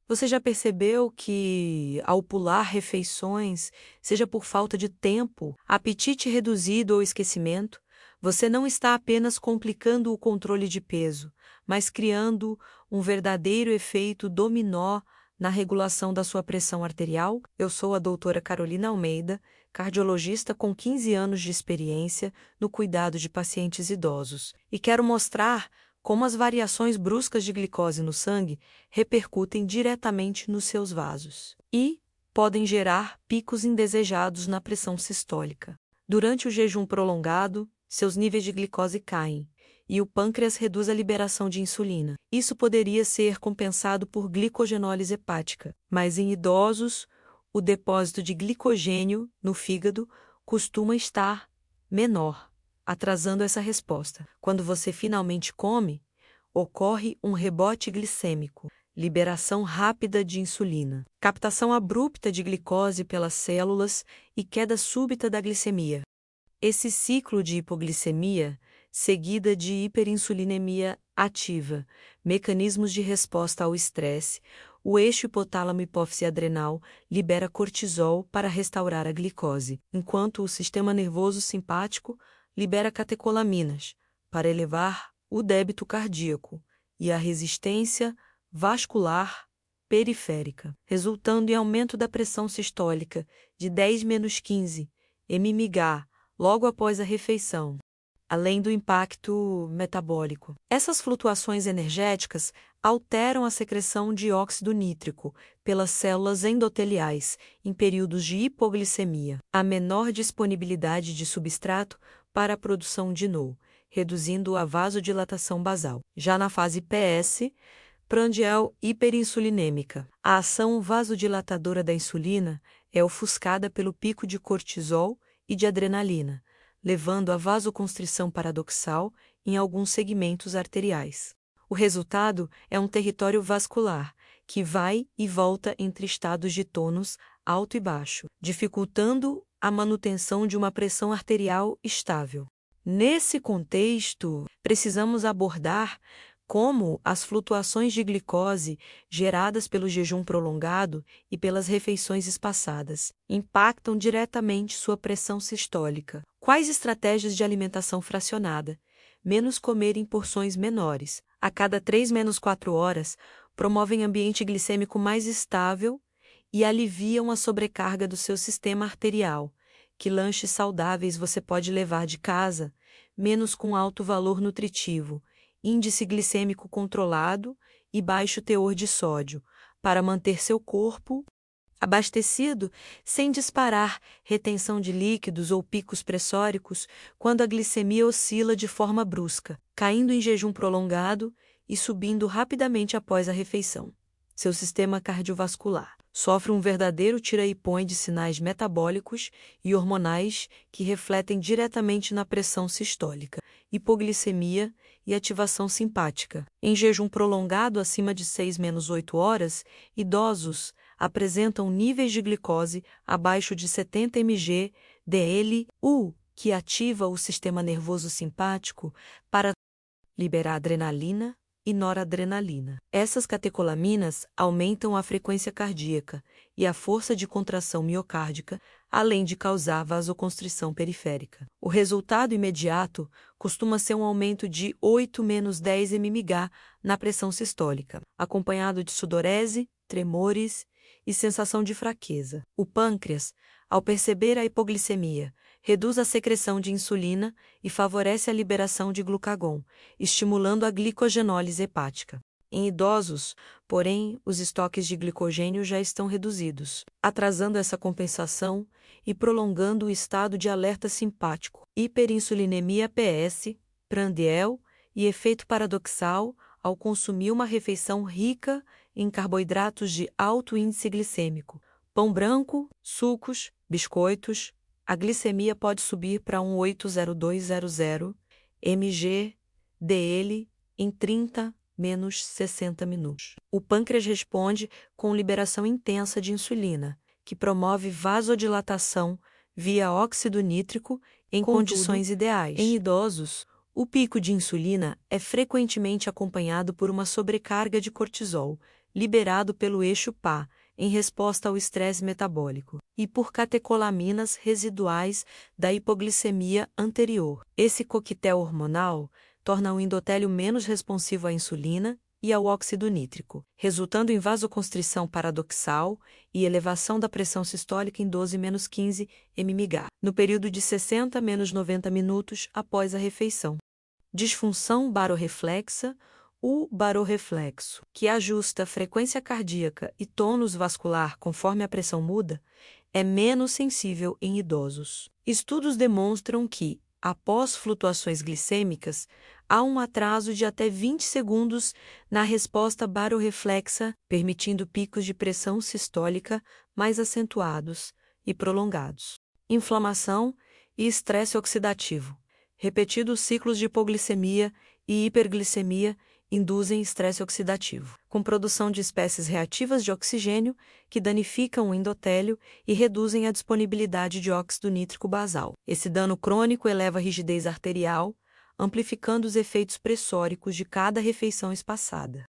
Você já percebeu que, ao pular refeições, seja por falta de tempo, apetite reduzido ou esquecimento, você não está apenas complicando o controle de peso, mas criando um verdadeiro efeito dominó na regulação da sua pressão arterial? Eu sou a doutora Carolina Almeida, cardiologista com 15 anos de experiência no cuidado de pacientes idosos, e quero mostrar como as variações bruscas de glicose no sangue repercutem diretamente nos seus vasos e podem gerar picos indesejados na pressão sistólica. Durante o jejum prolongado, seus níveis de glicose caem e o pâncreas reduz a liberação de insulina. Isso poderia ser compensado por glicogenólise hepática, mas em idosos, o depósito de glicogênio no fígado costuma estar menor, atrasando essa resposta. Quando você finalmente come, ocorre um rebote glicêmico, liberação rápida de insulina, captação abrupta de glicose pelas células e queda súbita da glicemia. Esse ciclo de hipoglicemia, seguida de hiperinsulinemia ativa, mecanismos de resposta ao estresse, o eixo hipotálamo-hipófise adrenal libera cortisol para restaurar a glicose, enquanto o sistema nervoso simpático libera catecolaminas para elevar o débito cardíaco e a resistência vascular periférica, resultando em aumento da pressão sistólica de 10-15 mmHg logo após a refeição, além do impacto metabólico. Essas flutuações energéticas alteram a secreção de óxido nítrico pelas células endoteliais em períodos de hipoglicemia, a menor disponibilidade de substrato para a produção de NO, reduzindo a vasodilatação basal. Já na fase PS, prandial hiperinsulinêmica, a ação vasodilatadora da insulina é ofuscada pelo pico de cortisol e de adrenalina, levando à vasoconstrição paradoxal em alguns segmentos arteriais. O resultado é um território vascular que vai e volta entre estados de tônus alto e baixo, dificultando a manutenção de uma pressão arterial estável. Nesse contexto, precisamos abordar como as flutuações de glicose geradas pelo jejum prolongado e pelas refeições espaçadas impactam diretamente sua pressão sistólica. Quais estratégias de alimentação fracionada, menos comer em porções menores, a cada 3-4 horas, promovem ambiente glicêmico mais estável e aliviam a sobrecarga do seu sistema arterial? Que lanches saudáveis você pode levar de casa, menos com alto valor nutritivo, índice glicêmico controlado e baixo teor de sódio, para manter seu corpo abastecido sem disparar retenção de líquidos ou picos pressóricos quando a glicemia oscila de forma brusca, caindo em jejum prolongado e subindo rapidamente após a refeição. Seu sistema cardiovascular sofre um verdadeiro tira e põe de sinais metabólicos e hormonais que refletem diretamente na pressão sistólica, hipoglicemia e ativação simpática. Em jejum prolongado acima de 6-8 horas, idosos apresentam níveis de glicose abaixo de 70 mg DL, que ativa o sistema nervoso simpático para liberar adrenalina e noradrenalina. Essas catecolaminas aumentam a frequência cardíaca e a força de contração miocárdica, além de causar vasoconstrição periférica. O resultado imediato costuma ser um aumento de 8-10 mmHg na pressão sistólica, acompanhado de sudorese, tremores e sensação de fraqueza. O pâncreas, ao perceber a hipoglicemia, reduz a secreção de insulina e favorece a liberação de glucagon, estimulando a glicogenólise hepática. Em idosos, porém, os estoques de glicogênio já estão reduzidos, atrasando essa compensação e prolongando o estado de alerta simpático, hiperinsulinemia PS, prandial e efeito paradoxal ao consumir uma refeição rica em carboidratos de alto índice glicêmico, pão branco, sucos, biscoitos. A glicemia pode subir para 80200 mg DL em 30-60 minutos. O pâncreas responde com liberação intensa de insulina, que promove vasodilatação via óxido nítrico em condições ideais. Em idosos, o pico de insulina é frequentemente acompanhado por uma sobrecarga de cortisol, liberado pelo eixo PA, em resposta ao estresse metabólico, e por catecolaminas residuais da hipoglicemia anterior. Esse coquetel hormonal torna o endotélio menos responsivo à insulina e ao óxido nítrico, resultando em vasoconstrição paradoxal e elevação da pressão sistólica em 12-15 mmHg, no período de 60-90 minutos após a refeição. Disfunção barorreflexa. O barorreflexo, que ajusta a frequência cardíaca e tônus vascular conforme a pressão muda, é menos sensível em idosos. Estudos demonstram que, após flutuações glicêmicas, há um atraso de até 20 segundos na resposta barorreflexa, permitindo picos de pressão sistólica mais acentuados e prolongados. Inflamação e estresse oxidativo. Repetidos ciclos de hipoglicemia e hiperglicemia induzem estresse oxidativo, com produção de espécies reativas de oxigênio que danificam o endotélio e reduzem a disponibilidade de óxido nítrico basal. Esse dano crônico eleva a rigidez arterial, amplificando os efeitos pressóricos de cada refeição espaçada.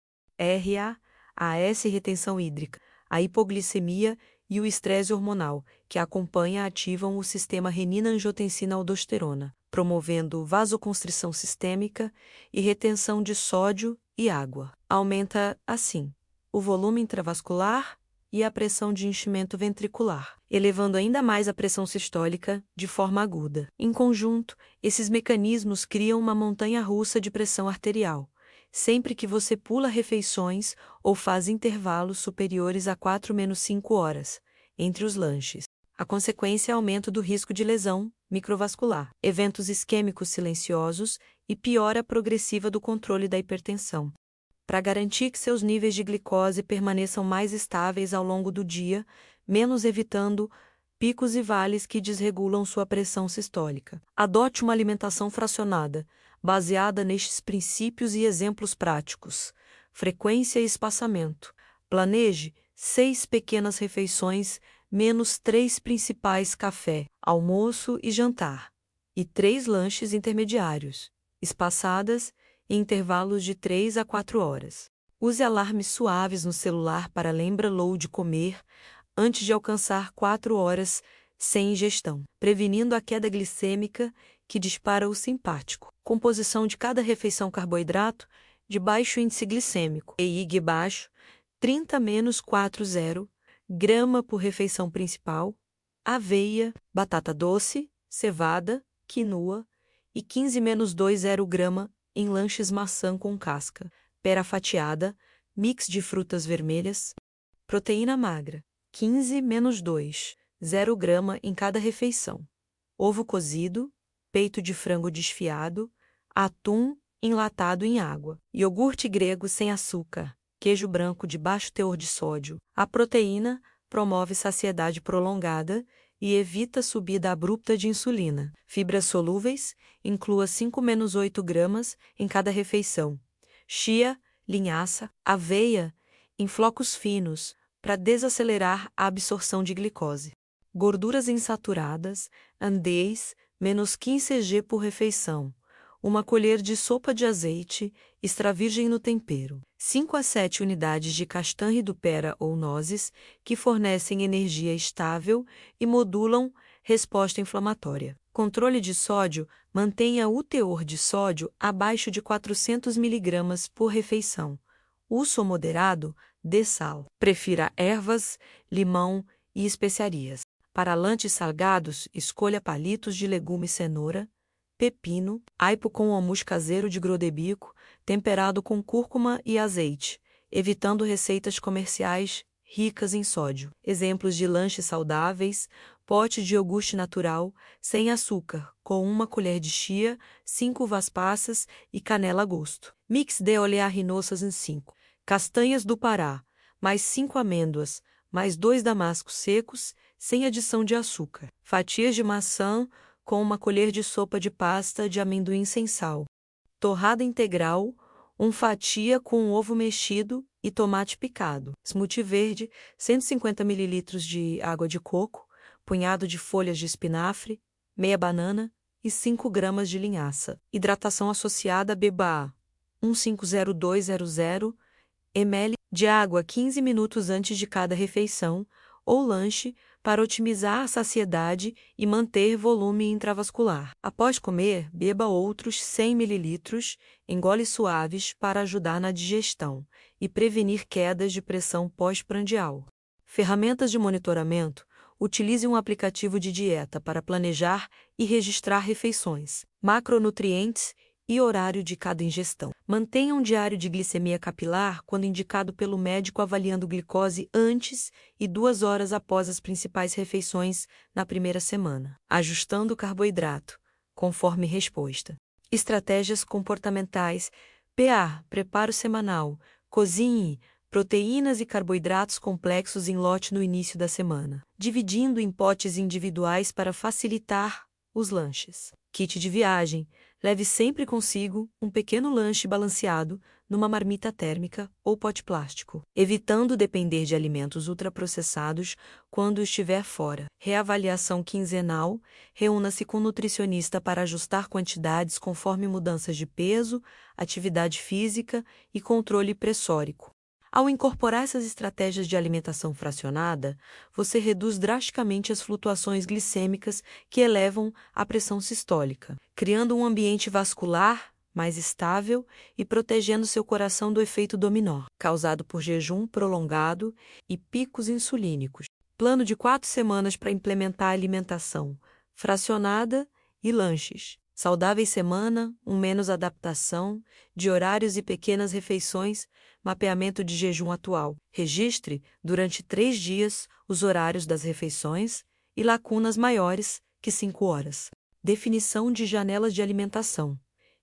AS retenção hídrica, a hipoglicemia e o estresse hormonal, que acompanha ativam o sistema renina-angiotensina-aldosterona, promovendo vasoconstrição sistêmica e retenção de sódio e água. Aumenta, assim, o volume intravascular e a pressão de enchimento ventricular, elevando ainda mais a pressão sistólica de forma aguda. Em conjunto, esses mecanismos criam uma montanha-russa de pressão arterial, sempre que você pula refeições ou faz intervalos superiores a 4-5 horas entre os lanches. A consequência é aumento do risco de lesão microvascular, eventos isquêmicos silenciosos e piora progressiva do controle da hipertensão. Para garantir que seus níveis de glicose permaneçam mais estáveis ao longo do dia, menos evitando picos e vales que desregulam sua pressão sistólica. Adote uma alimentação fracionada, baseada nestes princípios e exemplos práticos. Frequência e espaçamento. Planeje 6 pequenas refeições menos 3 principais café, almoço e jantar, e 3 lanches intermediários, espaçadas em intervalos de 3 a 4 horas. Use alarmes suaves no celular para lembra-lo de comer antes de alcançar 4 horas sem ingestão, prevenindo a queda glicêmica que dispara o simpático. Composição de cada refeição: carboidrato de baixo índice glicêmico, EIG baixo, 30-40 grama por refeição principal, aveia, batata doce, cevada, quinoa e 15-20 grama em lanches maçã com casca, pera fatiada, mix de frutas vermelhas, proteína magra, 15-2, 0 grama em cada refeição, ovo cozido, peito de frango desfiado, atum enlatado em água, iogurte grego sem açúcar, queijo branco de baixo teor de sódio. A proteína promove saciedade prolongada e evita subida abrupta de insulina. Fibras solúveis, inclua 5-8 gramas em cada refeição. Chia, linhaça, aveia em flocos finos para desacelerar a absorção de glicose. Gorduras insaturadas, andês, menos 15 cg por refeição. Uma colher de sopa de azeite extra virgem no tempero. 5 a 7 unidades de castanha do pera ou nozes, que fornecem energia estável e modulam resposta inflamatória. Controle de sódio: mantenha o teor de sódio abaixo de 400 mg por refeição. Uso moderado de sal. Prefira ervas, limão e especiarias. Para lanches salgados, escolha palitos de legume cenoura, pepino, aipo com hummus caseiro de grodebico, temperado com cúrcuma e azeite, evitando receitas comerciais ricas em sódio. Exemplos de lanches saudáveis: pote de iogurte natural, sem açúcar, com 1 colher de chia, 5 uvas passas e canela a gosto. Mix de oleaginosas em 5. Castanhas do Pará, mais 5 amêndoas, mais 2 damascos secos, sem adição de açúcar. Fatias de maçã com 1 colher de sopa de pasta de amendoim sem sal. Torrada integral, 1 fatia com ovo mexido e tomate picado. Smoothie verde, 150 ml de água de coco, punhado de folhas de espinafre, meia banana e 5 gramas de linhaça. Hidratação associada: beba 150-200 ml de água 15 minutos antes de cada refeição ou lanche para otimizar a saciedade e manter volume intravascular. Após comer, beba outros 100 ml em goles suaves para ajudar na digestão e prevenir quedas de pressão pós-prandial. Ferramentas de monitoramento. Utilize um aplicativo de dieta para planejar e registrar refeições, macronutrientes e horário de cada ingestão. Mantenha um diário de glicemia capilar quando indicado pelo médico, avaliando glicose antes e 2 horas após as principais refeições na primeira semana, ajustando o carboidrato, conforme resposta. Estratégias comportamentais. PA, preparo semanal. Cozinhe proteínas e carboidratos complexos em lote no início da semana, dividindo em potes individuais para facilitar os lanches. Kit de viagem. Leve sempre consigo um pequeno lanche balanceado numa marmita térmica ou pote plástico, evitando depender de alimentos ultraprocessados quando estiver fora. Reavaliação quinzenal. Reúna-se com um nutricionista para ajustar quantidades conforme mudanças de peso, atividade física e controle pressórico. Ao incorporar essas estratégias de alimentação fracionada, você reduz drasticamente as flutuações glicêmicas que elevam a pressão sistólica, criando um ambiente vascular mais estável e protegendo seu coração do efeito dominó, causado por jejum prolongado e picos insulínicos. Plano de 4 semanas para implementar a alimentação fracionada e lanches. Saudáveis semana, menos adaptação, de horários e pequenas refeições, mapeamento de jejum atual. Registre, durante 3 dias, os horários das refeições e lacunas maiores que 5 horas. Definição de janelas de alimentação.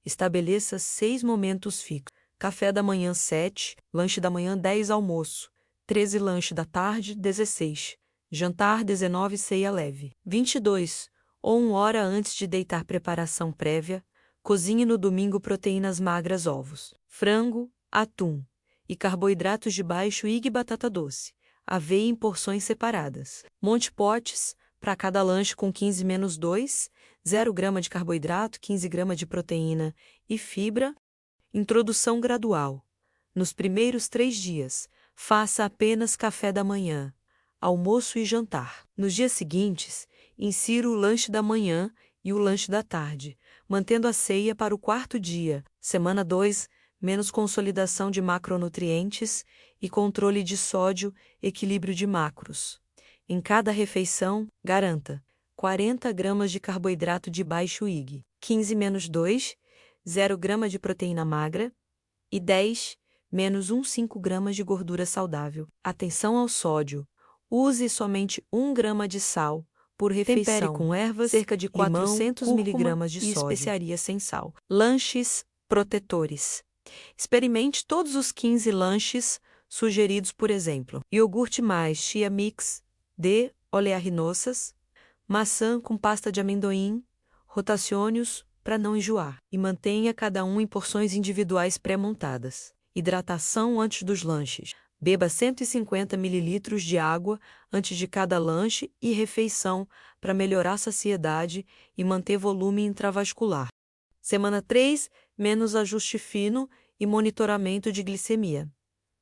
Estabeleça 6 momentos fixos. Café da manhã 7, lanche da manhã 10, almoço. 13, lanche da tarde 16. Jantar 19, ceia leve. 22. Ou 1 hora antes de deitar, preparação prévia. Cozinhe no domingo proteínas magras, ovos, frango, atum e carboidratos de baixo IG, batata doce, aveia em porções separadas. Monte potes para cada lanche com 15-2, 0 grama de carboidrato, 15 gramas de proteína e fibra. Introdução gradual. Nos primeiros 3 dias, faça apenas café da manhã, almoço e jantar. Nos dias seguintes, insira o lanche da manhã e o lanche da tarde, mantendo a ceia para o 4º dia. Semana 2, menos consolidação de macronutrientes e controle de sódio, equilíbrio de macros. Em cada refeição, garanta 40 gramas de carboidrato de baixo IG, 15-2, 0 grama de proteína magra e 10-1,5 gramas de gordura saudável. Atenção ao sódio. Use somente 1 grama de sal por refeição. Tempere com ervas, cerca de 400 mg de sódio e especiarias sem sal. Lanches protetores. Experimente todos os 15 lanches sugeridos, por exemplo: iogurte mais chia mix de oleaginosas, maçã com pasta de amendoim, rotaciônios para não enjoar, e mantenha cada um em porções individuais pré-montadas. Hidratação antes dos lanches. Beba 150 ml de água antes de cada lanche e refeição para melhorar a saciedade e manter volume intravascular. Semana 3, menos ajuste fino e monitoramento de glicemia.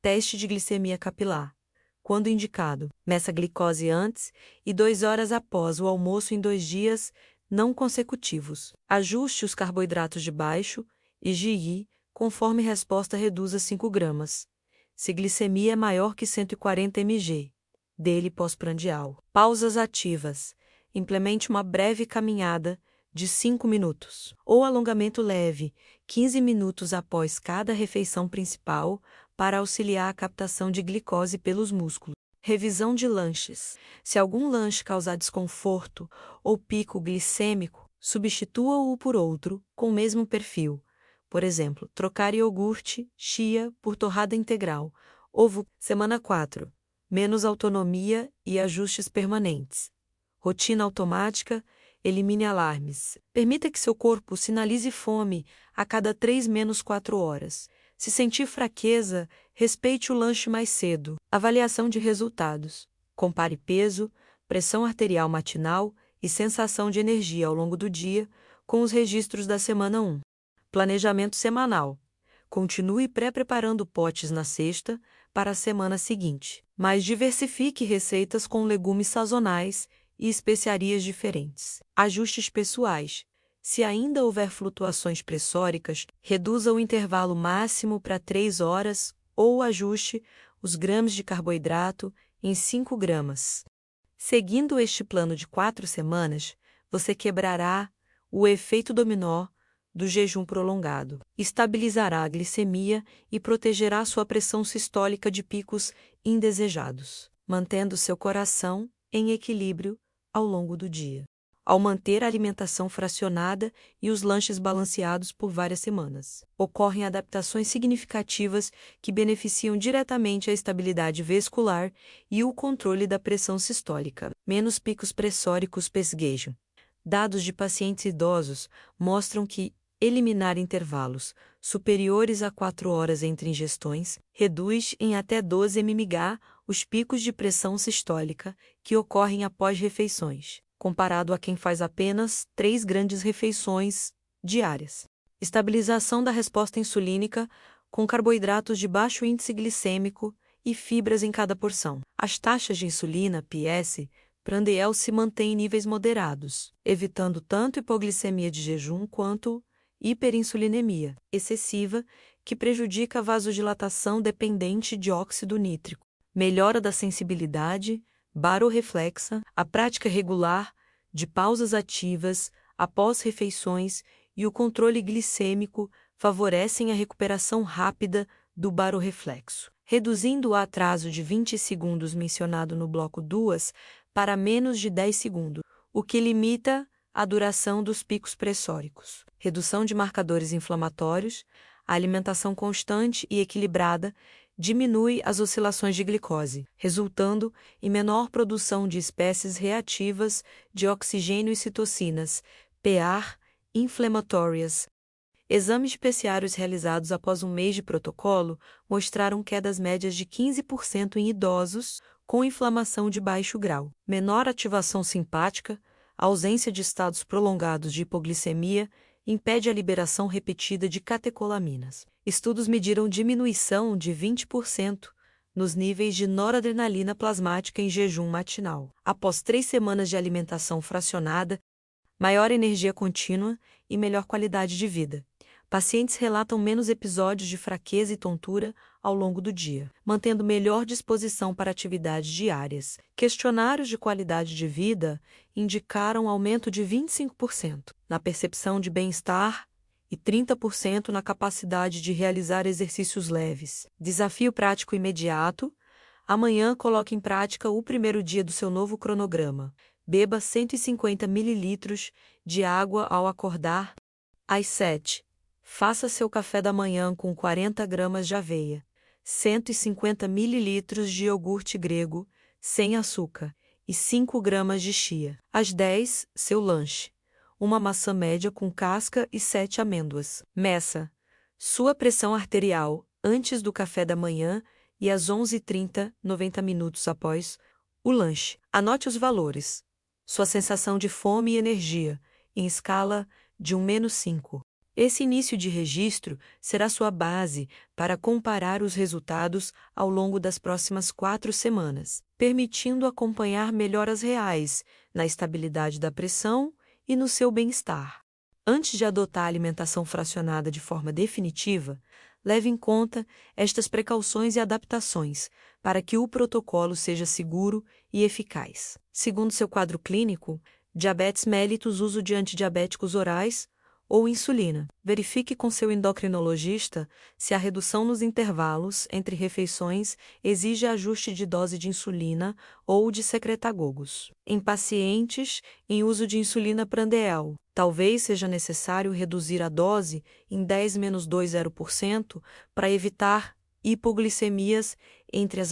Teste de glicemia capilar. Quando indicado, meça a glicose antes e 2 horas após o almoço em 2 dias não consecutivos. Ajuste os carboidratos de baixo e GI conforme resposta reduza 5 gramas. Se glicemia é maior que 140 mg, dele pós-prandial. Pausas ativas. Implemente uma breve caminhada de 5 minutos ou alongamento leve, 15 minutos após cada refeição principal, para auxiliar a captação de glicose pelos músculos. Revisão de lanches. Se algum lanche causar desconforto ou pico glicêmico, substitua-o por outro com o mesmo perfil. Por exemplo, trocar iogurte chia por torrada integral. Ovo. Semana 4. Menos autonomia e ajustes permanentes. Rotina automática. Elimine alarmes. Permita que seu corpo sinalize fome a cada 3-4 horas. Se sentir fraqueza, respeite o lanche mais cedo. Avaliação de resultados. Compare peso, pressão arterial matinal e sensação de energia ao longo do dia com os registros da semana 1. Planejamento semanal. Continue pré-preparando potes na sexta para a semana seguinte. Mas diversifique receitas com legumes sazonais e especiarias diferentes. Ajustes pessoais. Se ainda houver flutuações pressóricas, reduza o intervalo máximo para 3 horas ou ajuste os gramas de carboidrato em 5 gramas. Seguindo este plano de 4 semanas, você quebrará o efeito dominó do jejum prolongado, estabilizará a glicemia e protegerá sua pressão sistólica de picos indesejados, mantendo seu coração em equilíbrio ao longo do dia. Ao manter a alimentação fracionada e os lanches balanceados por várias semanas, ocorrem adaptações significativas que beneficiam diretamente a estabilidade vascular e o controle da pressão sistólica. Menos picos pressóricos pesguejo. Dados de pacientes idosos mostram que eliminar intervalos superiores a 4 horas entre ingestões reduz em até 12 mmHg os picos de pressão sistólica que ocorrem após refeições, comparado a quem faz apenas 3 grandes refeições diárias. Estabilização da resposta insulínica com carboidratos de baixo índice glicêmico e fibras em cada porção. As taxas de insulina, PS, prandial se mantêm em níveis moderados, evitando tanto hipoglicemia de jejum quanto hiperinsulinemia excessiva, que prejudica a vasodilatação dependente de óxido nítrico. Melhora da sensibilidade barorreflexa, a prática regular de pausas ativas após refeições e o controle glicêmico favorecem a recuperação rápida do barorreflexo, reduzindo o atraso de 20 segundos mencionado no bloco 2 para menos de 10 segundos, o que limita a duração dos picos pressóricos. Redução de marcadores inflamatórios, a alimentação constante e equilibrada diminui as oscilações de glicose, resultando em menor produção de espécies reativas de oxigênio e citocinas, PAR, inflamatórias. Exames especiários realizados após um mês de protocolo mostraram quedas médias de 15% em idosos com inflamação de baixo grau, menor ativação simpática, ausência de estados prolongados de hipoglicemia impede a liberação repetida de catecolaminas. Estudos mediram diminuição de 20% nos níveis de noradrenalina plasmática em jejum matinal. Após 3 semanas de alimentação fracionada, maior energia contínua e melhor qualidade de vida. Pacientes relatam menos episódios de fraqueza e tontura ao longo do dia, mantendo melhor disposição para atividades diárias. Questionários de qualidade de vida indicaram aumento de 25% na percepção de bem-estar e 30% na capacidade de realizar exercícios leves. Desafio prático imediato. Amanhã coloque em prática o primeiro dia do seu novo cronograma. Beba 150 ml de água ao acordar. Às 7. Faça seu café da manhã com 40 gramas de aveia, 150 ml de iogurte grego, sem açúcar, e 5 gramas de chia. Às 10, seu lanche. Uma maçã média com casca e 7 amêndoas. Meça sua pressão arterial antes do café da manhã e às 11h30, 90 minutos após o lanche. Anote os valores. Sua sensação de fome e energia, em escala de 1-5. Esse início de registro será sua base para comparar os resultados ao longo das próximas 4 semanas, permitindo acompanhar melhoras reais na estabilidade da pressão e no seu bem-estar. Antes de adotar a alimentação fracionada de forma definitiva, leve em conta estas precauções e adaptações para que o protocolo seja seguro e eficaz. Segundo seu quadro clínico, diabetes mellitus, uso de antidiabéticos orais ou insulina. Verifique com seu endocrinologista se a redução nos intervalos entre refeições exige ajuste de dose de insulina ou de secretagogos. Em pacientes em uso de insulina prandial, talvez seja necessário reduzir a dose em 10-20% para evitar hipoglicemias entre as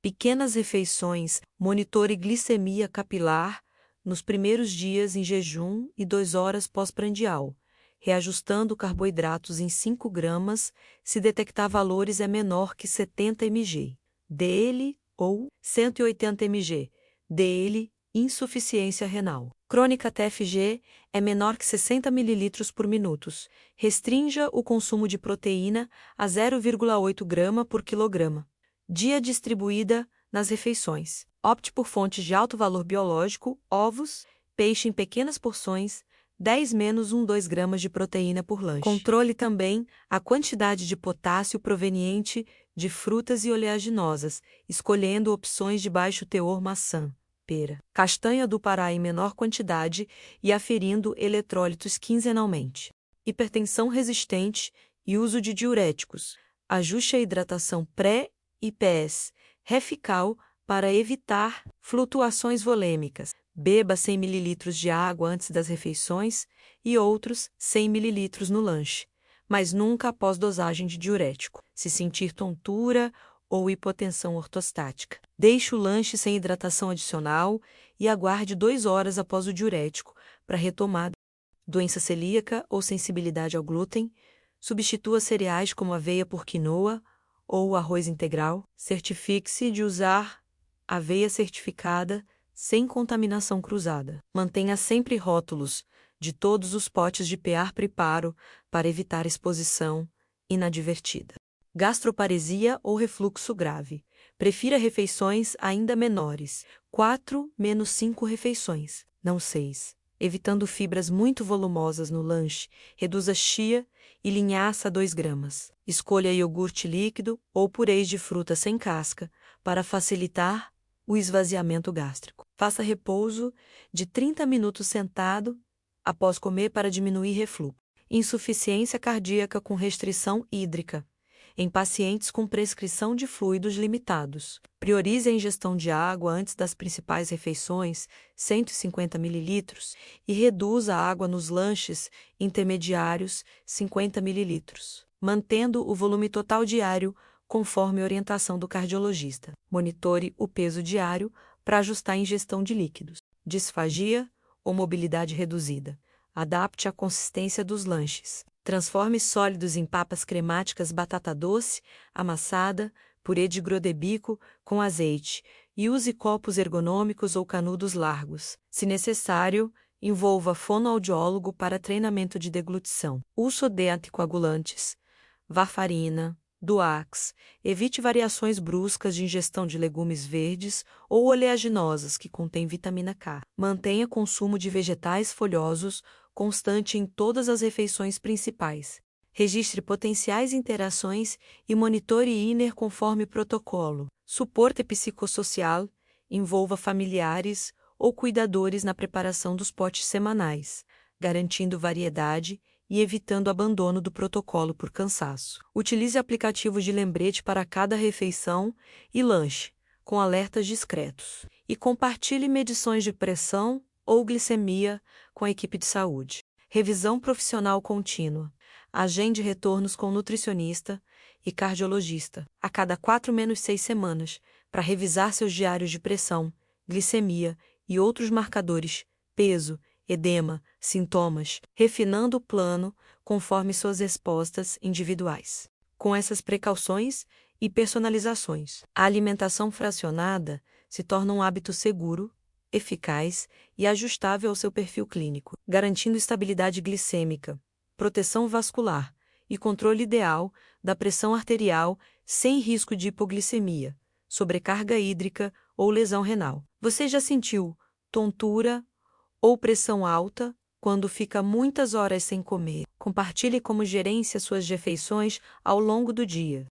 pequenas refeições. Monitore glicemia capilar nos primeiros dias em jejum e 2 horas pós-prandial, reajustando carboidratos em 5 gramas se detectar valores menor que 70 mg. DL ou 180 mg. DL, insuficiência renal. Crônica TFG é menor que 60 ml por minuto. Restrinja o consumo de proteína a 0,8 grama por quilograma. Dia distribuída nas refeições. Opte por fontes de alto valor biológico, ovos, peixe em pequenas porções, 10-2 gramas de proteína por lanche. Controle também a quantidade de potássio proveniente de frutas e oleaginosas, escolhendo opções de baixo teor maçã, pera, castanha do Pará em menor quantidade e aferindo eletrólitos quinzenalmente. Hipertensão resistente e uso de diuréticos. Ajuste a hidratação pré e pós refical para evitar flutuações volêmicas. Beba 100 ml de água antes das refeições e outros 100 ml no lanche, mas nunca após dosagem de diurético. Se sentir tontura ou hipotensão ortostática, deixe o lanche sem hidratação adicional e aguarde 2 horas após o diurético para retomada. Doença celíaca ou sensibilidade ao glúten, substitua cereais como aveia por quinoa ou arroz integral. Certifique-se de usar aveia certificada sem contaminação cruzada. Mantenha sempre rótulos de todos os potes de preparo para evitar exposição inadvertida. Gastroparesia ou refluxo grave. Prefira refeições ainda menores, 4-5 refeições, não 6. Evitando fibras muito volumosas no lanche, reduza chia e linhaça a 2 gramas. Escolha iogurte líquido ou purês de fruta sem casca para facilitar o esvaziamento gástrico. Faça repouso de 30 minutos sentado após comer para diminuir refluxo. Insuficiência cardíaca com restrição hídrica. Em pacientes com prescrição de fluidos limitados. Priorize a ingestão de água antes das principais refeições, 150 ml, e reduza a água nos lanches intermediários, 50 ml, mantendo o volume total diário conforme orientação do cardiologista. Monitore o peso diário para ajustar a ingestão de líquidos. Disfagia ou mobilidade reduzida. Adapte a consistência dos lanches. Transforme sólidos em papas cremáticas, batata doce, amassada, purê de grodebico com azeite e use copos ergonômicos ou canudos largos. Se necessário, envolva fonoaudiólogo para treinamento de deglutição. Uso de anticoagulantes, varfarina, Duax. Evite variações bruscas de ingestão de legumes verdes ou oleaginosas que contêm vitamina K. Mantenha consumo de vegetais folhosos constante em todas as refeições principais. Registre potenciais interações e monitore INER conforme protocolo. Suporte psicossocial. Envolva familiares ou cuidadores na preparação dos potes semanais, garantindo variedade e evitando abandono do protocolo por cansaço. Utilize aplicativos de lembrete para cada refeição e lanche, com alertas discretos. E compartilhe medições de pressão ou glicemia com a equipe de saúde. Revisão profissional contínua. Agende retornos com nutricionista e cardiologista a cada 4-6 semanas para revisar seus diários de pressão, glicemia e outros marcadores, peso, edema, sintomas, refinando o plano conforme suas respostas individuais. Com essas precauções e personalizações, a alimentação fracionada se torna um hábito seguro, eficaz e ajustável ao seu perfil clínico, garantindo estabilidade glicêmica, proteção vascular e controle ideal da pressão arterial sem risco de hipoglicemia, sobrecarga hídrica ou lesão renal. Você já sentiu tontura ou pressão alta quando fica muitas horas sem comer? Compartilhe como gerencia suas refeições ao longo do dia.